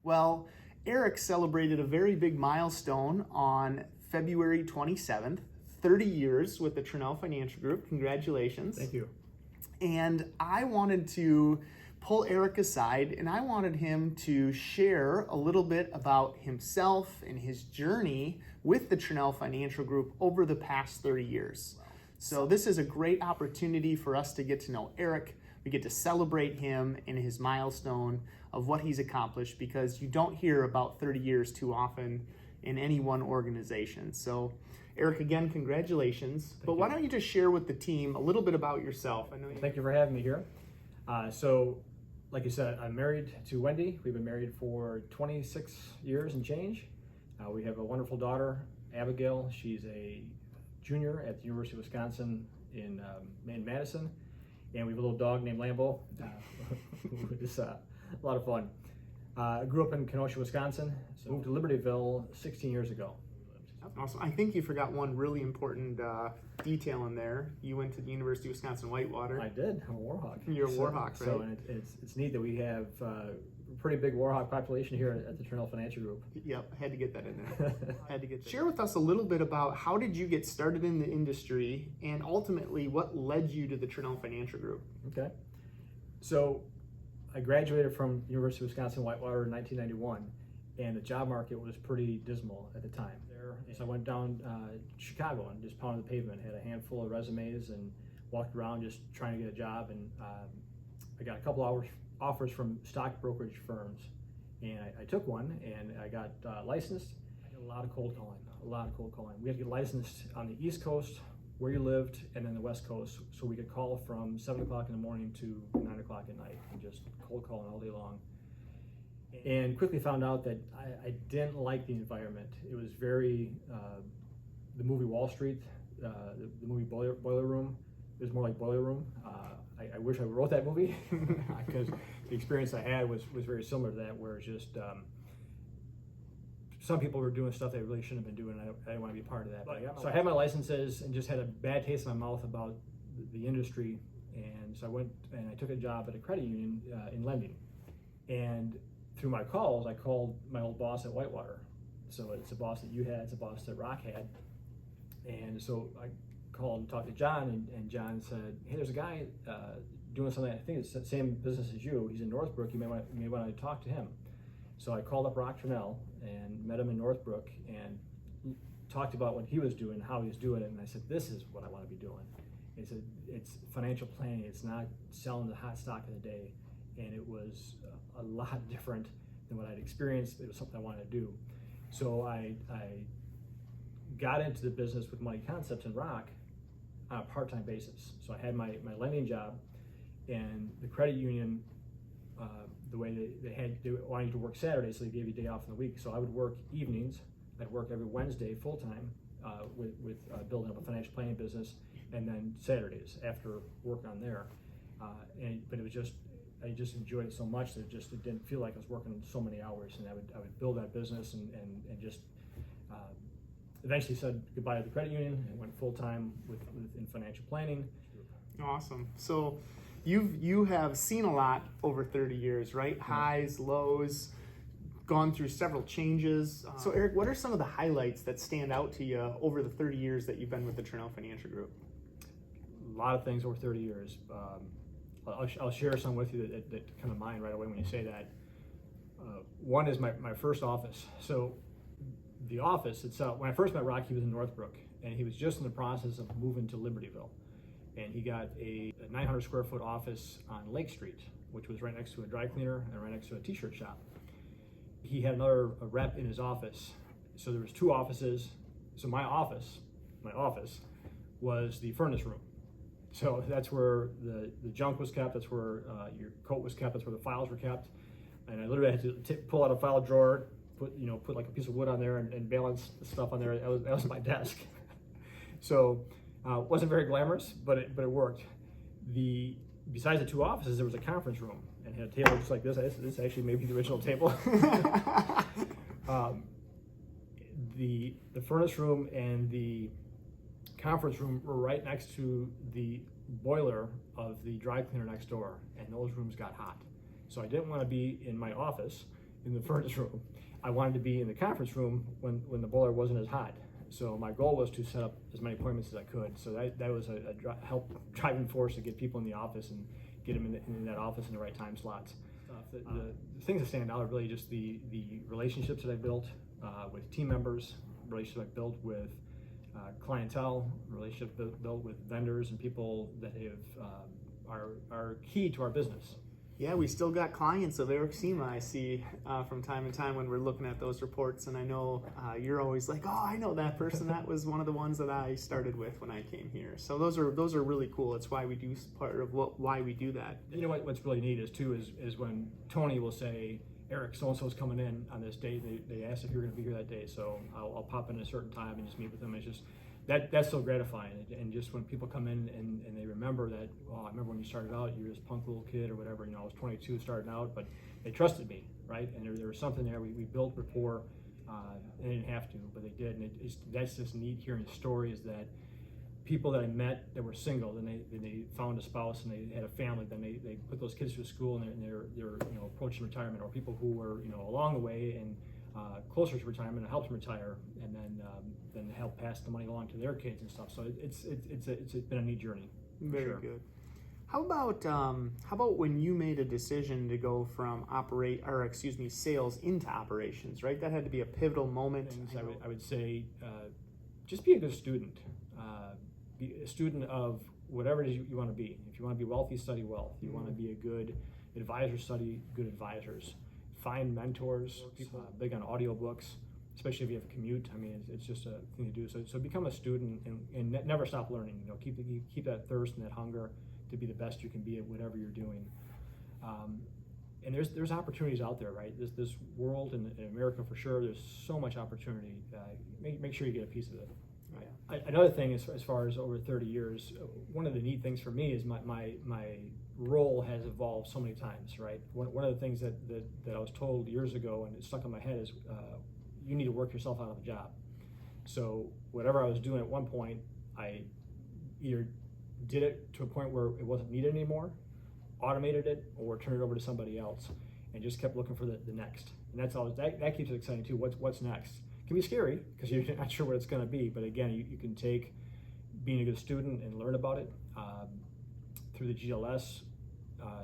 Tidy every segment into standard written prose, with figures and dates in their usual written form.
Well, Eric celebrated a very big milestone on February 27th, 30 years with the Tranel Financial Group. Congratulations. Thank you. And I wanted to pull Eric aside and I wanted him to share a little bit about himself and his journey with the Tranel Financial Group over the past 30 years. So this is a great opportunity for us to get to know Eric. We get to celebrate him and his milestone of what he's accomplished, because you don't hear about 30 years too often in any one organization. So Eric, again, congratulations. But why don't you just share with the team a little bit about yourself? I know Thank you for having me here. So, like you said, I'm married to Wendy. We've been married for 26 years and change. We have a wonderful daughter, Abigail. She's a junior at the University of Wisconsin in Madison. And we have a little dog named Lambo, who is a lot of fun. I grew up in Kenosha, Wisconsin, so moved to Libertyville 16 years ago. Awesome. I think you forgot one really important detail in there. You went to the University of Wisconsin Whitewater. I did. I'm a Warhawk. You're a Warhawk, right? So it's neat that we have a pretty big Warhawk population here at the Tranel Financial Group. Yep, I had to get that in there. Share with us a little bit about how did you get started in the industry, and ultimately what led you to the Tranel Financial Group? Okay. So I graduated from University of Wisconsin Whitewater in 1991, and the job market was pretty dismal at the time. So I went down Chicago and just pounded the pavement, had a handful of resumes and walked around just trying to get a job. And I got a couple offers from stock brokerage firms, and I took one and I got licensed. I did a lot of cold calling, We had to get licensed on the East Coast, where you lived, and then the West Coast, so we could call from 7 o'clock in the morning to 9 o'clock at night and just cold calling all day long. And quickly found out that I didn't like the environment. It was very, the movie Wall Street, the movie Boiler Room. It was more like Boiler Room. I wish I wrote that movie, because the experience I had was very similar to that, where it's just some people were doing stuff they really shouldn't have been doing. I didn't want to be part of that. So I had my licenses and just had a bad taste in my mouth about the industry. And so I went and I took a job at a credit union in lending. And through my calls, I called my old boss at Whitewater. So it's a boss that you had, it's a boss that Rock had. And so I called and talked to John, and John said, hey, there's a guy doing something, I think it's the same business as you. He's in Northbrook, you may want to talk to him. So I called up Rock Tranel and met him in Northbrook and talked about what he was doing, how he was doing it. And I said, this is what I want to be doing. He said, it's financial planning, it's not selling the hot stock of the day. And it was a lot different than what I'd experienced. It was something I wanted to do. So I got into the business with Money Concepts and Rock on a part-time basis. So I had my lending job, and the credit union, the way they wanted you to work Saturdays, so they gave you a day off in the week. So I would work evenings. I'd work every Wednesday full-time with building up a financial planning business, and then Saturdays after work on there. But it was just, I just enjoyed it so much that it didn't feel like I was working so many hours. And I would build that business and just eventually said goodbye to the credit union and went full-time in financial planning. Awesome. So you have seen a lot over 30 years, right? Mm-hmm. Highs, lows, gone through several changes. So Eric, what are some of the highlights that stand out to you over the 30 years that you've been with the Tranel Financial Group? A lot of things over 30 years. I'll share some with you that come to mind right away when you say that. One is my first office. So the office itself, when I first met Rock, he was in Northbrook, and he was just in the process of moving to Libertyville. And he got a 900 square foot office on Lake Street, which was right next to a dry cleaner and right next to a t-shirt shop. He had another rep in his office. So there was two offices. So my office was the furnace room. So that's where the junk was kept, that's where your coat was kept, that's where the files were kept. And I literally had to pull out a file drawer, put like a piece of wood on there and balance the stuff on there. That was my desk. So it wasn't very glamorous, but it worked. Besides the two offices, there was a conference room and had a table just like this. This actually may be the original table. The furnace room and the conference room were right next to the boiler of the dry cleaner next door, and those rooms got hot. So I didn't want to be in my office in the furnace room. I wanted to be in the conference room when the boiler wasn't as hot. So my goal was to set up as many appointments as I could. So that was a driving force to get people in the office and get them in that office in the right time slots. The things that stand out are really just the relationships that I built with team members, relationships I built with clientele, relationships built with vendors and people that are key to our business. Yeah, we still got clients of Cima, I see from time to time when we're looking at those reports, and I know you're always like, oh, I know that person. That was one of the ones that I started with when I came here. So those are really cool. It's why we do part of why we do that. You know what's really neat is when Tony will say, Eric, so-and-so's coming in on this date. They asked if you're going to be here that day, so I'll pop in at a certain time and just meet with them. It's just that's so gratifying, and just when people come in and they remember that, well, I remember when you started out, you were this punk little kid or whatever, I was 22 starting out, but they trusted me, right? And there was something there. We built rapport. They didn't have to, but they did, and that's just neat hearing stories that people that I met that were single, then they found a spouse and they had a family, then they put those kids through school and they're approaching retirement, or people who were along the way and closer to retirement and helped them retire, and then help pass the money along to their kids and stuff. So it's been a neat journey. Very good. How about when you made a decision to go from sales into operations, right? That had to be a pivotal moment. I would say just be a good student. Be a student of whatever it is you want to be. If you want to be wealthy, study wealth. If you want to be a good advisor, study good advisors. Find mentors, people big on audiobooks, especially if you have a commute. I mean, it's just a thing to do. So become a student and never stop learning. Keep that thirst and that hunger to be the best you can be at whatever you're doing. And there's opportunities out there, right? This world in America for sure. There's so much opportunity. Make sure you get a piece of it. Right? Another thing, as far as over 30 years, one of the neat things for me is my role has evolved so many times, right? One of the things that I was told years ago, and it stuck in my head, is you need to work yourself out of a job. So whatever I was doing at one point, I either did it to a point where it wasn't needed anymore, automated it, or turned it over to somebody else, and just kept looking for the next. And that's always that keeps it exciting too. What's next? It can be scary because you're not sure what it's going to be, but again, you can take being a good student and learn about it. Through the GLS,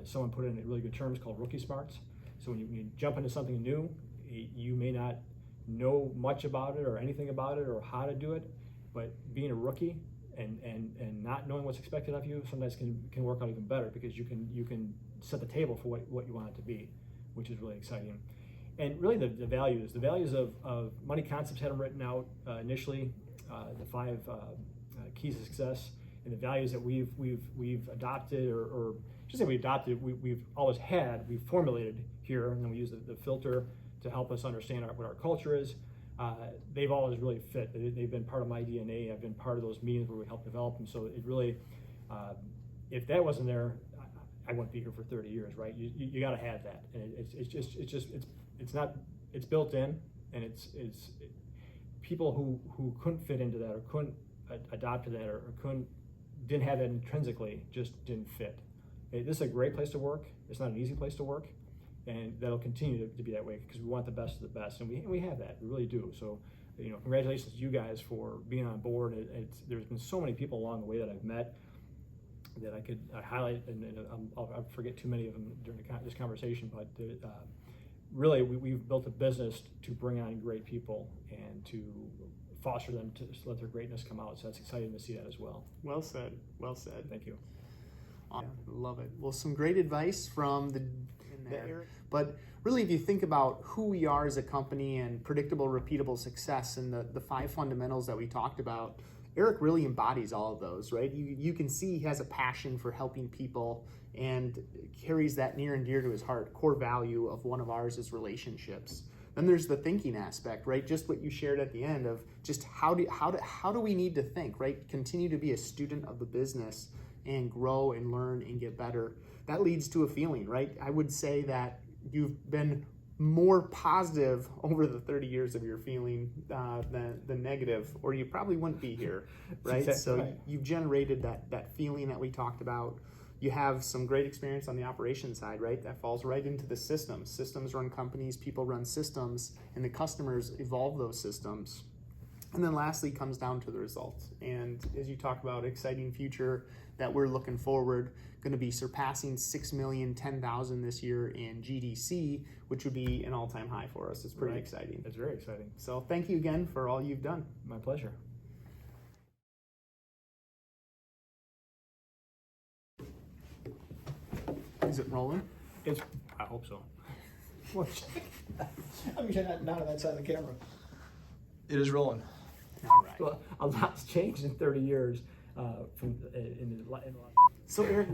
someone put it in really good terms called rookie smarts. So when you jump into something new, you may not know much about it or anything about it or how to do it, but being a rookie and not knowing what's expected of you sometimes can work out even better, because you can set the table for what you want it to be, which is really exciting. And really the values of Money Concepts had them written out initially, the 5 keys to success, and the values that we've adopted, or just say we adopted, we've always had, we've formulated here, and then we use the filter to help us understand what our culture is. They've always really fit. They've been part of my DNA. I've been part of those meetings where we help develop them. So it really, if that wasn't there, I wouldn't be here for 30 years, right? You got to have that, and it's built in, and it's people who couldn't fit into that or couldn't adopt to that or didn't have that intrinsically just didn't fit. This is a great place to work. It's not an easy place to work, and that'll continue to be that way because we want the best of the best, and we have that. We really do. So, congratulations to you guys for being on board. There's been so many people along the way that I've met that I could highlight, and I'll forget too many of them during this conversation, but really we've built a business to bring on great people and to foster them to let their greatness come out. So that's exciting to see that as well. Well said. Well said. Thank you. Yeah, love it. Well, some great advice from the but really, if you think about who we are as a company and predictable, repeatable success and the 5 fundamentals that we talked about, Eric really embodies all of those, right? You can see he has a passion for helping people and carries that near and dear to his heart. Core value of one of ours is relationships. Then there's the thinking aspect, right? Just what you shared at the end of just how do we need to think, right? Continue to be a student of the business and grow and learn and get better. That leads to a feeling, right? I would say that you've been more positive over the 30 years of your feeling than negative, or you probably wouldn't be here, right? Exactly So right. you've generated that feeling that we talked about. you have some great experience on the operations side, right? That falls right into the systems. Systems run companies, people run systems, and the customers evolve those systems. And then lastly comes down to the results. And as you talk about exciting future that we're looking forward, going to be surpassing 6,010,000 this year in GDC, which would be an all-time high for us. It's pretty exciting. It's very exciting. So thank you again for all you've done. My pleasure. Is it rolling? I hope so. I mean, you're not on that side of the camera. It is rolling. All right. Well, a lot's changed in 30 years. So Eric,